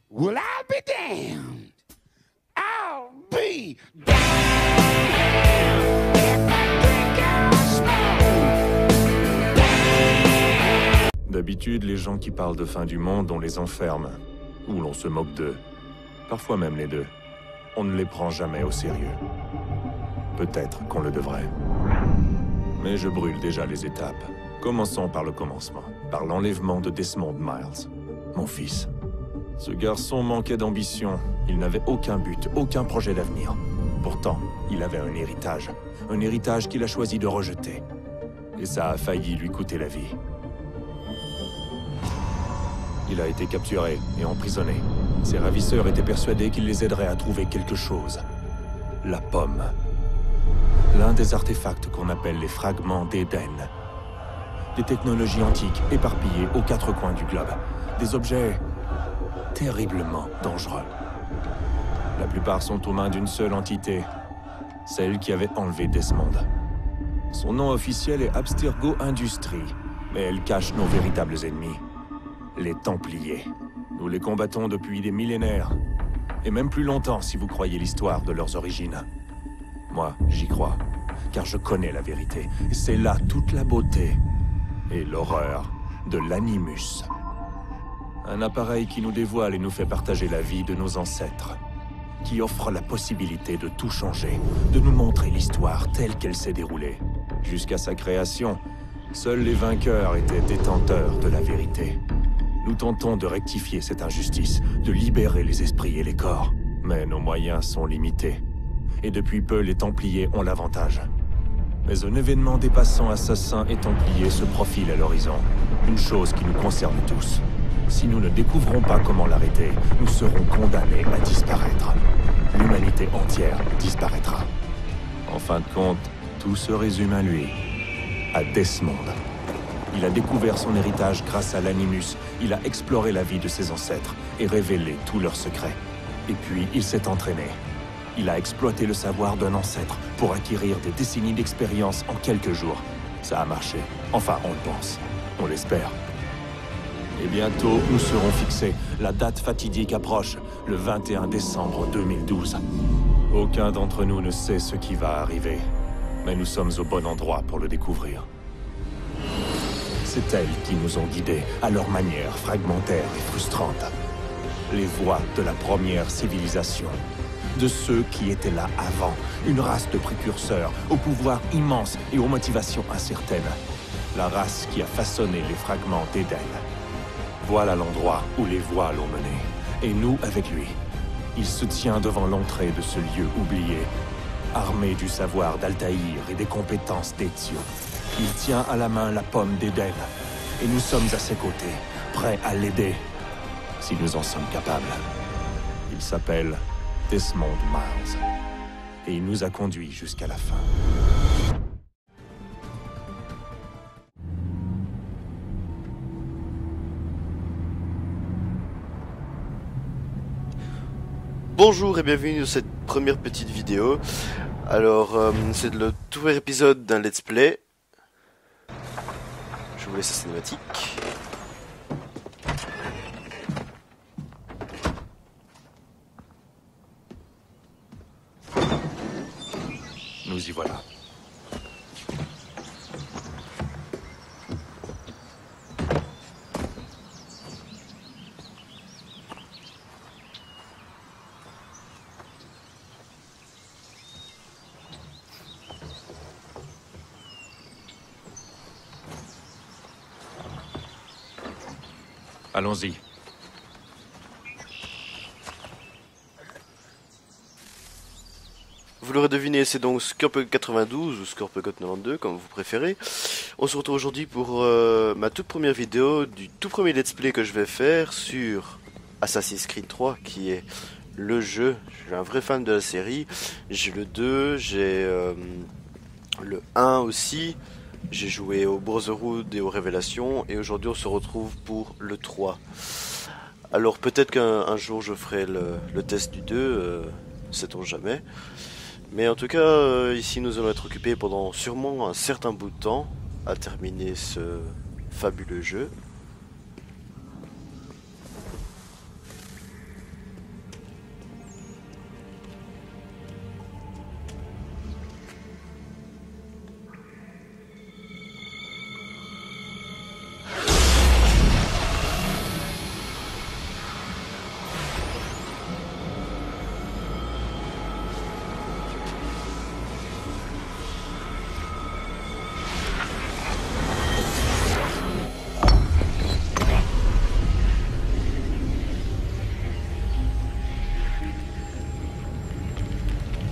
Well, I'll be damned. I'll be damned if I drink or smoke. D'habitude, les gens qui parlent de fin du monde, on les enferme. Ou l'on se moque d'eux. Parfois même les deux. On ne les prend jamais au sérieux. Peut-être qu'on le devrait. Mais je brûle déjà les étapes. Commençons par le commencement. Par l'enlèvement de Desmond Miles. Mon fils. Ce garçon manquait d'ambition. Il n'avait aucun but, aucun projet d'avenir. Pourtant, il avait un héritage. Un héritage qu'il a choisi de rejeter. Et ça a failli lui coûter la vie. Il a été capturé et emprisonné. Ses ravisseurs étaient persuadés qu'il les aiderait à trouver quelque chose. La pomme. L'un des artefacts qu'on appelle les fragments d'Éden. Des technologies antiques éparpillées aux quatre coins du globe. Des objets terriblement dangereux. La plupart sont aux mains d'une seule entité, celle qui avait enlevé Desmond. Son nom officiel est Abstergo Industries, mais elle cache nos véritables ennemis, les Templiers. Nous les combattons depuis des millénaires, et même plus longtemps si vous croyez l'histoire de leurs origines. Moi, j'y crois, car je connais la vérité, et c'est là toute la beauté et l'horreur de l'Animus. Un appareil qui nous dévoile et nous fait partager la vie de nos ancêtres, qui offre la possibilité de tout changer, de nous montrer l'histoire telle qu'elle s'est déroulée. Jusqu'à sa création, seuls les vainqueurs étaient détenteurs de la vérité. Nous tentons de rectifier cette injustice, de libérer les esprits et les corps. Mais nos moyens sont limités. Et depuis peu, les Templiers ont l'avantage. Mais un événement dépassant assassins et Templiers se profile à l'horizon. Une chose qui nous concerne tous. Si nous ne découvrons pas comment l'arrêter, nous serons condamnés à disparaître. L'humanité entière disparaîtra. En fin de compte, tout se résume à lui. À Desmond. Il a découvert son héritage grâce à l'Animus. Il a exploré la vie de ses ancêtres et révélé tous leurs secrets. Et puis, il s'est entraîné. Il a exploité le savoir d'un ancêtre pour acquérir des décennies d'expérience en quelques jours. Ça a marché. Enfin, on le pense. On l'espère. Et bientôt, nous serons fixés. La date fatidique approche, le 21 décembre 2012. Aucun d'entre nous ne sait ce qui va arriver. Mais nous sommes au bon endroit pour le découvrir. C'est elles qui nous ont guidés, à leur manière fragmentaire et frustrante. Les voies de la première civilisation. De ceux qui étaient là avant. Une race de précurseurs, au pouvoir immense et aux motivations incertaines. La race qui a façonné les fragments d'Éden. Voilà l'endroit où les voix l'ont mené. Et nous avec lui. Il se tient devant l'entrée de ce lieu oublié, armé du savoir d'Altaïr et des compétences d'Ezio. Il tient à la main la pomme d'Éden. Et nous sommes à ses côtés, prêts à l'aider, si nous en sommes capables. Il s'appelle Desmond Miles. Et il nous a conduits jusqu'à la fin. Bonjour et bienvenue dans cette première petite vidéo. Alors, c'est le tout premier épisode d'un let's play. Je vous laisse la cinématique. Nous y voilà. Allons-y. Vous l'aurez deviné, c'est donc Scorpio 92 ou Scorpio 92 comme vous préférez. On se retrouve aujourd'hui pour ma toute première vidéo du tout premier let's play que je vais faire sur Assassin's Creed 3 qui est le jeu. Je suis un vrai fan de la série. J'ai le 2, j'ai le 1 aussi. J'ai joué au Brotherhood et aux Révélations et aujourd'hui on se retrouve pour le 3. Alors peut-être qu'un jour je ferai le test du 2, sait-on jamais. Mais en tout cas, ici nous allons être occupés pendant sûrement un certain bout de temps à terminer ce fabuleux jeu.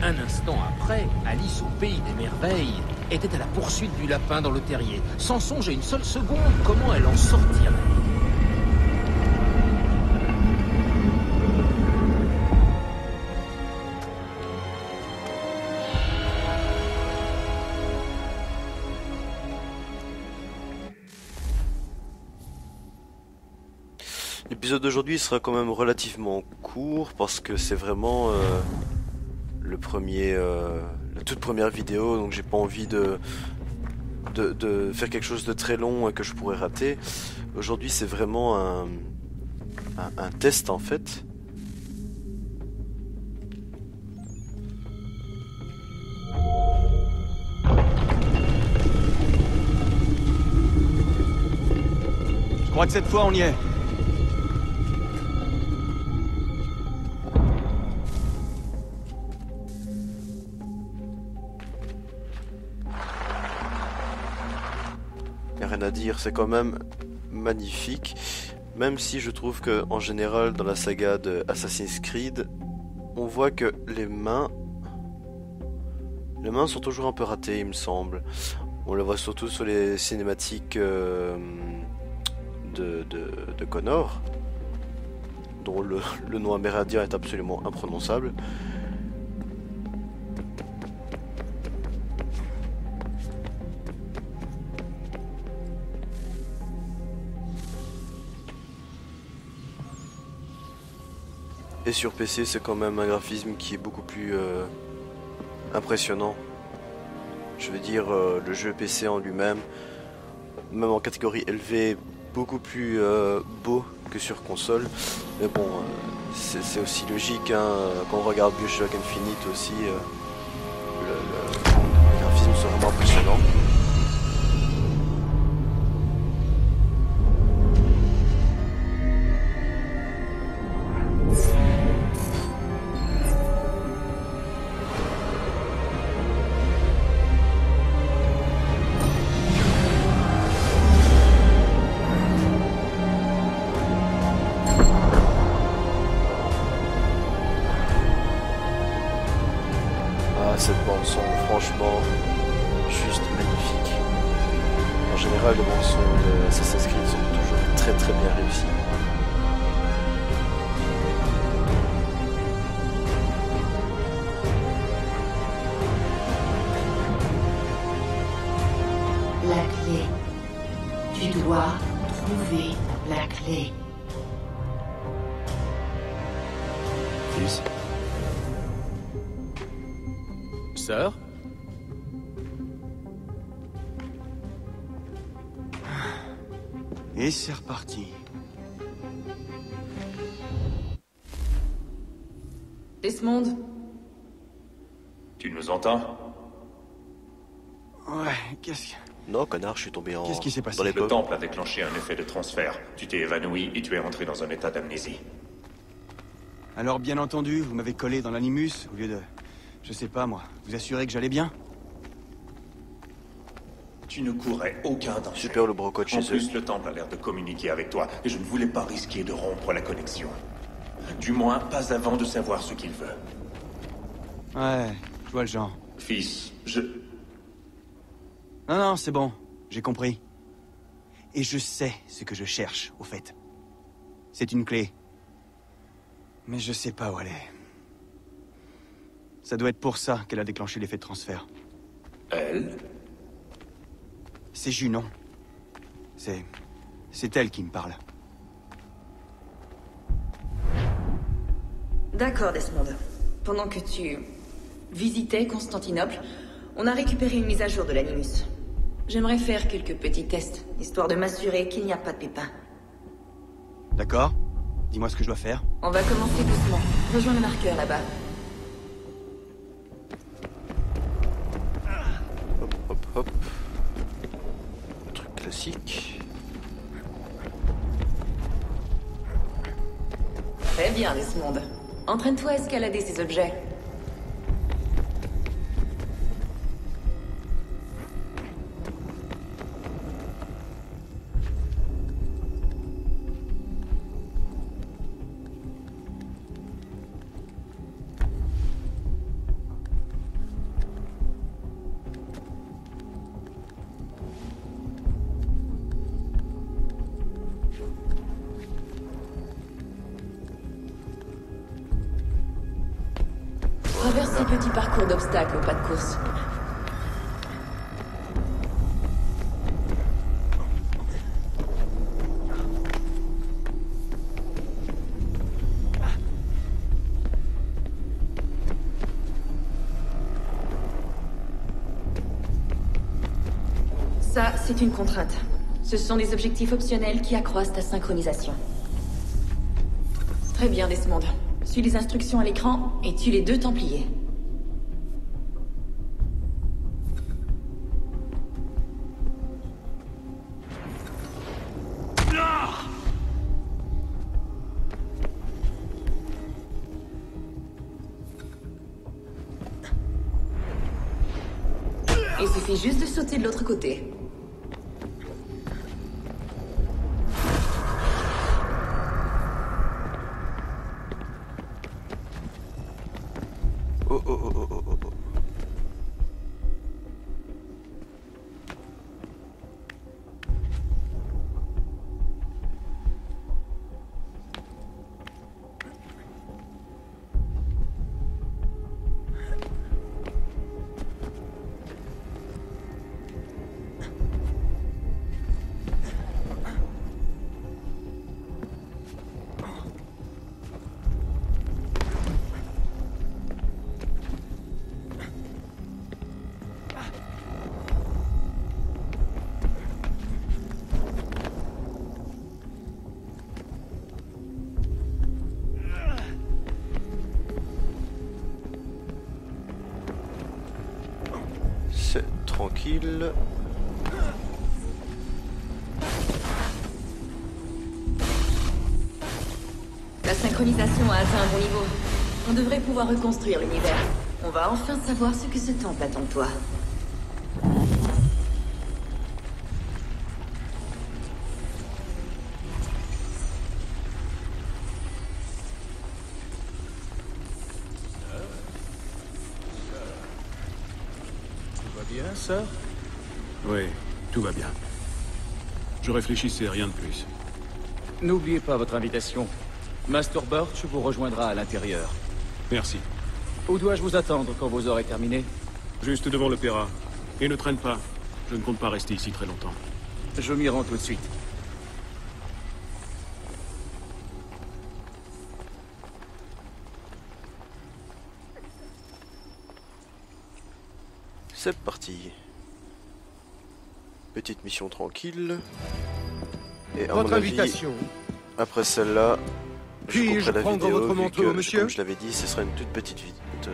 Un instant après, Alice au pays des merveilles était à la poursuite du lapin dans le terrier, sans songer une seule seconde comment elle en sortirait. L'épisode d'aujourd'hui sera quand même relativement court parce que c'est vraiment la toute première vidéo, donc j'ai pas envie de faire quelque chose de très long et que je pourrais rater. Aujourd'hui c'est vraiment un test en fait. Je crois que cette fois on y est. Rien à dire, c'est quand même magnifique, même si je trouve que en général dans la saga de Assassin's Creed, on voit que les mains sont toujours un peu ratées, il me semble. On le voit surtout sur les cinématiques de Connor, dont le nom amérindien est absolument imprononçable. Et sur PC, c'est quand même un graphisme qui est beaucoup plus impressionnant. Je veux dire, le jeu PC en lui-même, même en catégorie élevée, est beaucoup plus beau que sur console. Mais bon, c'est aussi logique, hein, quand on regarde BioShock Infinite aussi, les graphismes sont vraiment impressionnants. Cette bande son, franchement, juste magnifique. En général, les bandes son de Assassin's Creed sont toujours très très bien réussies. La clé. Tu dois trouver la clé. Fils, Sœur? Et c'est reparti. Desmond, tu nous entends? Ouais, qu'est-ce que... Non, connard, je suis tombé Qu'est-ce qui s'est passé? dans les Le pommes. temple a déclenché un effet de transfert. Tu t'es évanoui et tu es rentré dans un état d'amnésie. Alors bien entendu, vous m'avez collé dans l'animus au lieu de... Je sais pas moi, vous assurer que j'allais bien? Tu ne courais aucun danger. Super le brocode En chez eux. plus, le temple a l'air de communiquer avec toi et je ne voulais pas risquer de rompre la connexion. Du moins, pas avant de savoir ce qu'il veut. Ouais, je vois le genre. Fils, Non, c'est bon, j'ai compris. Et je sais ce que je cherche, au fait. C'est une clé. Mais je sais pas où elle est. Ça doit être pour ça qu'elle a déclenché l'effet de transfert. Elle? C'est Junon. C'est elle qui me parle. d'accord Desmond. Pendant que tu visitais Constantinople, on a récupéré une mise à jour de l'Animus. J'aimerais faire quelques petits tests, histoire de m'assurer qu'il n'y a pas de pépins. D'accord? Dis-moi ce que je dois faire. On va commencer doucement. Rejoins le marqueur là-bas. Hop, hop, hop. Truc classique. Très bien, Desmond. Entraîne-toi à escalader ces objets. traverse ce petit parcours d'obstacles au pas de course. Ça, c'est une contrainte. Ce sont des objectifs optionnels qui accroissent ta synchronisation. Très bien, Desmond. Suis les instructions à l'écran et tue les 2 Templiers. Il suffit juste de sauter de l'autre côté. Oh, oh, oh, oh, oh, oh. C'est tranquille. La synchronisation a atteint un bon niveau. On devrait pouvoir reconstruire l'univers. On va enfin savoir ce que ce temple attend de toi. Tout va bien, sœur? Oui, tout va bien. Je réfléchissais, rien de plus. N'oubliez pas votre invitation. Master Birch vous rejoindra à l'intérieur. Merci. Où dois-je vous attendre quand vous aurez terminé? Juste devant l'opéra. Et ne traîne pas. Je ne compte pas rester ici très longtemps. Je m'y rends tout de suite. C'est parti. Petite mission tranquille. Et à Votre mon avis, invitation. après celle-là, je Puis-je couperai la prendre vidéo, votre vu manteau, que, monsieur? comme je l'avais dit, ce sera une toute petite vidéo.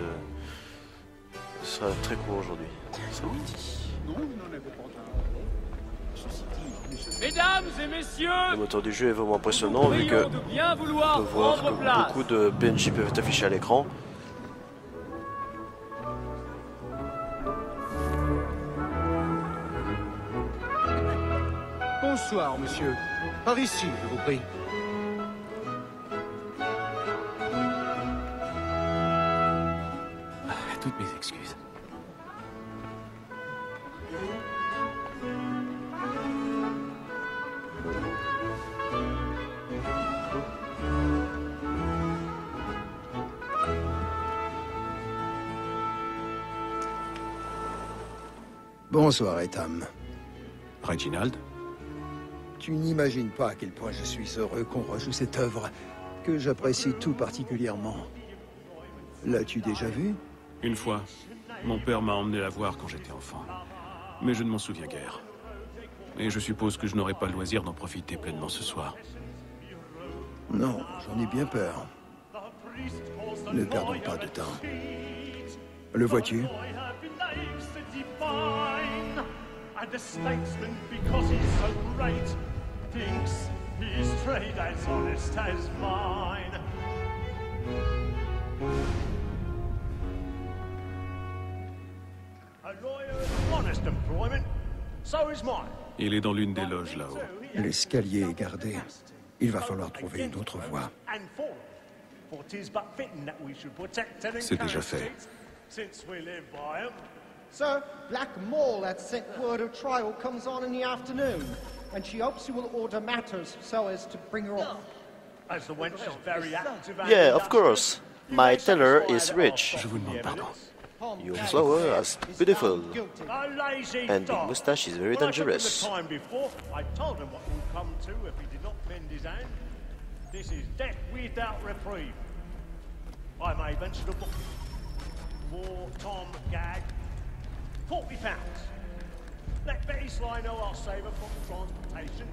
Ce sera très court aujourd'hui. C'est midi. Mesdames et messieurs, Le moteur du jeu est vraiment impressionnant, vu que de bien on vouloir peut voir prendre que place. beaucoup de PNJ peuvent être affichés à l'écran. Bonsoir, monsieur. Par ici, je vous prie. Toutes mes excuses. Bonsoir, Etham. Reginald? Tu n'imagines pas à quel point je suis heureux qu'on rejoue cette œuvre, que j'apprécie tout particulièrement. L'as-tu déjà vue? Une fois, mon père m'a emmené la voir quand j'étais enfant. Mais je ne m'en souviens guère. Et je suppose que je n'aurai pas le loisir d'en profiter pleinement ce soir. Non, j'en ai bien peur. Ne perdons pas de temps. Le vois-tu? And a statesman, because he's so great, thinks his trade as honest as mine. A lawyer's honest employment, so is mine. Il est dans l'une des loges là-haut. L'escalier est gardé. Il va falloir trouver une autre voie. And for for 'tis but fitting that we should protect and C'est déjà encourage fait. it, since we live by 'em. Sir, Black Mall had sent word of trial comes on in the afternoon, and she hopes you will order matters so as to bring her off. As the wench is very active and Yeah, of course. My teller is rich. Je vous demande pardon. Your flower is beautiful. A lazy And big dog. moustache is very When I took him dangerous. the time before, I told him what would come to if he did not mend his hand. This is death without reprieve. I may venture to book for Tom Gag. £40. Let Betty Sly know I'll save her from transportation,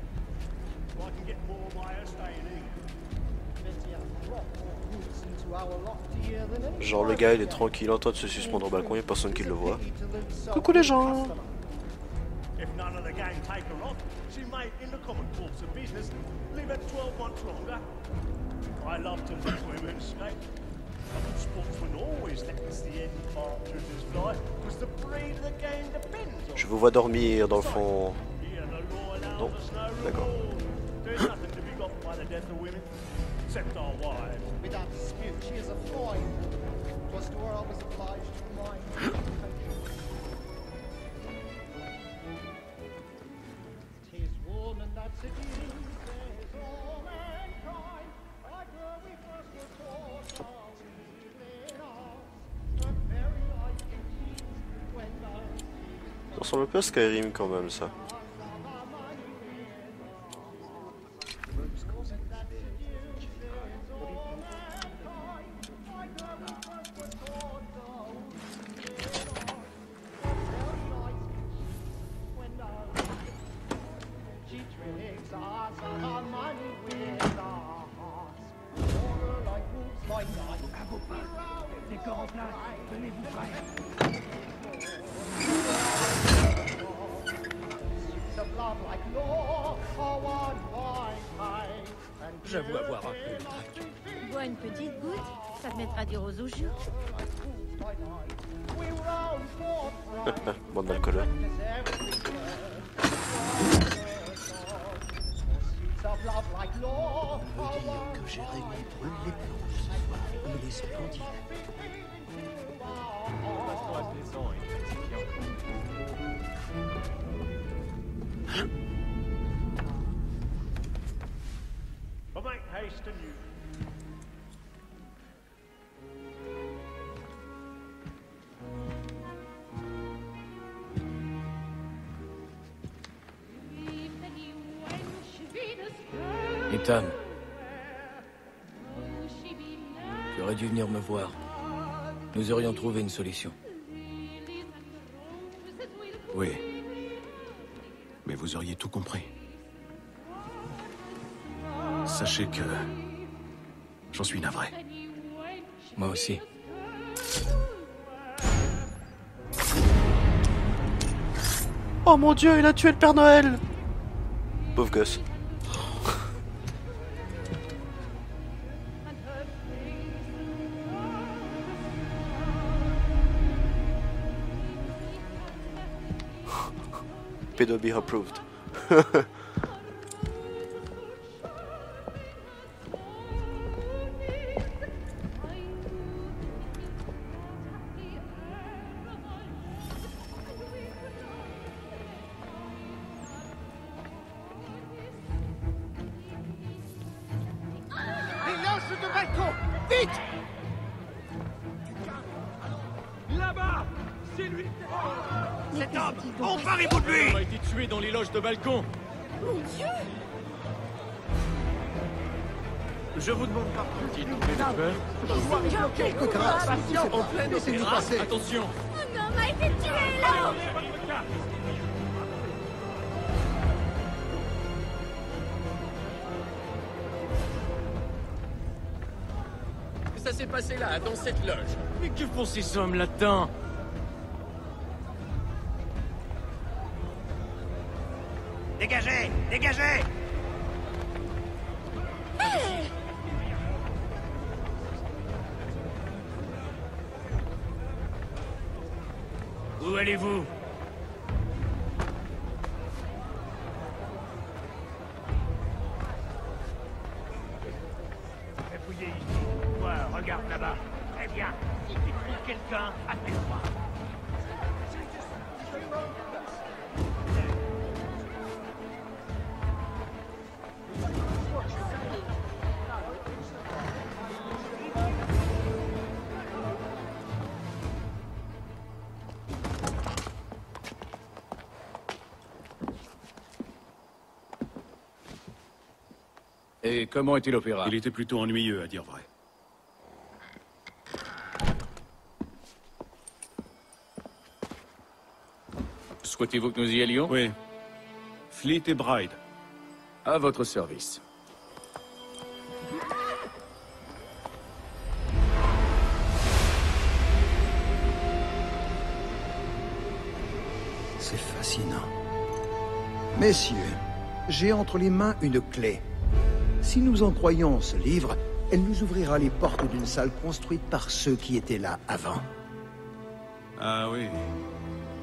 so I can get more of my estate in. Genre le gars il est tranquille en train de se suspendre au balcon, il n'y a personne qui le voit. Coucou les gens. If none of the gang take her off, she may, in the common course of business, live at 12 months longer. I love to let women skate. A good sportsman always lets the end partridges fly, because the breed of the game depends on. Je vous vois dormir dans le fond. Here the law allows Non, us no d'accord. reward. There's nothing to be got by the death of women, except our wives. Without dispute, she is a foil. Twas to her I was obliged to remind. Tis woman that seduces all mankind. Like her we first were taught how within us. The very life it is when the Ça ressemble un peu à Skyrim quand même ça. she tricks us, our money with our hearts. Water like wolves by night. À vos pas, les corps en place, tenez-vous prêts. J'avoue avoir un peu le trac. Bois une petite goutte, ça te mettra du rose aux joues. Bande d'alcooleurs. Que Jérémy brûle les planches ce soir et me laisse candide. But make haste and you. Ethan. Tu aurais dû venir me voir. Nous aurions trouvé une solution. Oui. Mais vous auriez tout compris. Sachez que... j'en suis navré. Moi aussi. Oh mon dieu, il a tué le Père Noël. Pauvre gosse. Pedobe approved. Il lance de balcon. Vite. Là-bas! C'est lui! Cet homme, Emparez-vous de lui! Il a été tué dans les loges de balcon! Mon Dieu! Je vous demande pas de peur. Patient, en pleine laissez-nous passer. Attention! Un homme a été tué là! Ça s'est passé là, dans cette loge. Mais que font ces hommes là-dedans? Dégagez! Dégagez! Où allez-vous? Fouillez ici. Toi, regarde là-bas. Très bien. Si tu trouves quelqu'un, appelle-moi. Et comment était l'opéra? Il était plutôt ennuyeux, à dire vrai. Souhaitez-vous que nous y allions? Oui. Fleet et Bride. À votre service. C'est fascinant. Messieurs, j'ai entre les mains une clé. Si nous en croyons ce livre, elle nous ouvrira les portes d'une salle construite par ceux qui étaient là avant. Ah oui.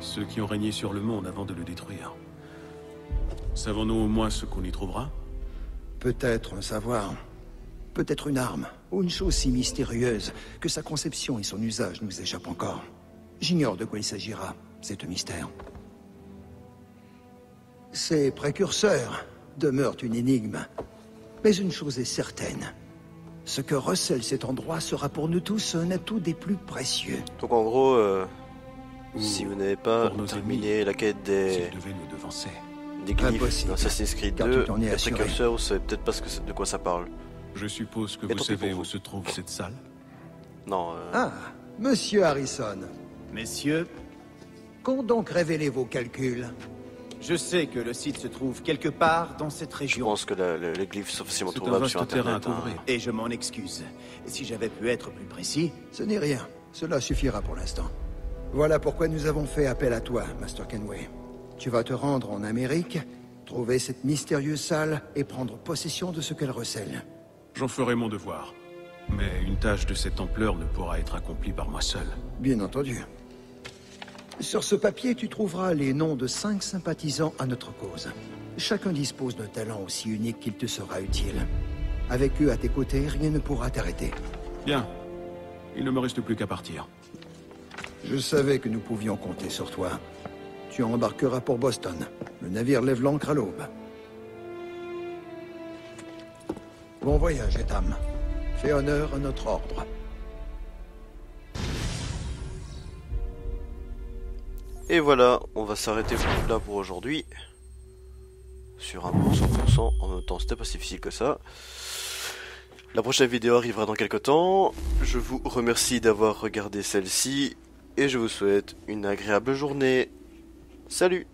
Ceux qui ont régné sur le monde avant de le détruire. Savons-nous au moins ce qu'on y trouvera? Peut-être un savoir. Peut-être une arme, ou une chose si mystérieuse que sa conception et son usage nous échappent encore. J'ignore de quoi il s'agira, c'est un mystère. Ces précurseurs demeurent une énigme. Mais une chose est certaine. Ce que recèle cet endroit sera pour nous tous un atout des plus précieux. Donc en gros, si vous n'avez pas terminé la quête des glyphes dans Assassin's Creed 2, les précurseurs, vous savez peut-être pas de quoi ça parle. Je suppose que vous savez où se trouve cette salle? Non. Ah, Monsieur Harrison. Messieurs, Qu'ont donc révélé vos calculs? je sais que le site se trouve quelque part dans cette Je région. pense que les glyphes sont facilement trouvables sur Internet. Et je m'en excuse. Et si j'avais pu être plus précis... Ce n'est rien. Cela suffira pour l'instant. Voilà pourquoi nous avons fait appel à toi, Master Kenway. Tu vas te rendre en Amérique, trouver cette mystérieuse salle et prendre possession de ce qu'elle recèle. J'en ferai mon devoir. Mais une tâche de cette ampleur ne pourra être accomplie par moi seul. Bien entendu. Sur ce papier, tu trouveras les noms de 5 sympathisants à notre cause. Chacun dispose d'un talent aussi unique qu'il te sera utile. Avec eux à tes côtés, rien ne pourra t'arrêter. Bien. Il ne me reste plus qu'à partir. Je savais que nous pouvions compter sur toi. Tu embarqueras pour Boston. Le navire lève l'ancre à l'aube. Bon voyage, Etham. Fais honneur à notre ordre. Et voilà, on va s'arrêter là pour aujourd'hui. Sur un bon 100%, en même temps c'était pas si difficile que ça. La prochaine vidéo arrivera dans quelques temps. Je vous remercie d'avoir regardé celle-ci. Et je vous souhaite une agréable journée. Salut!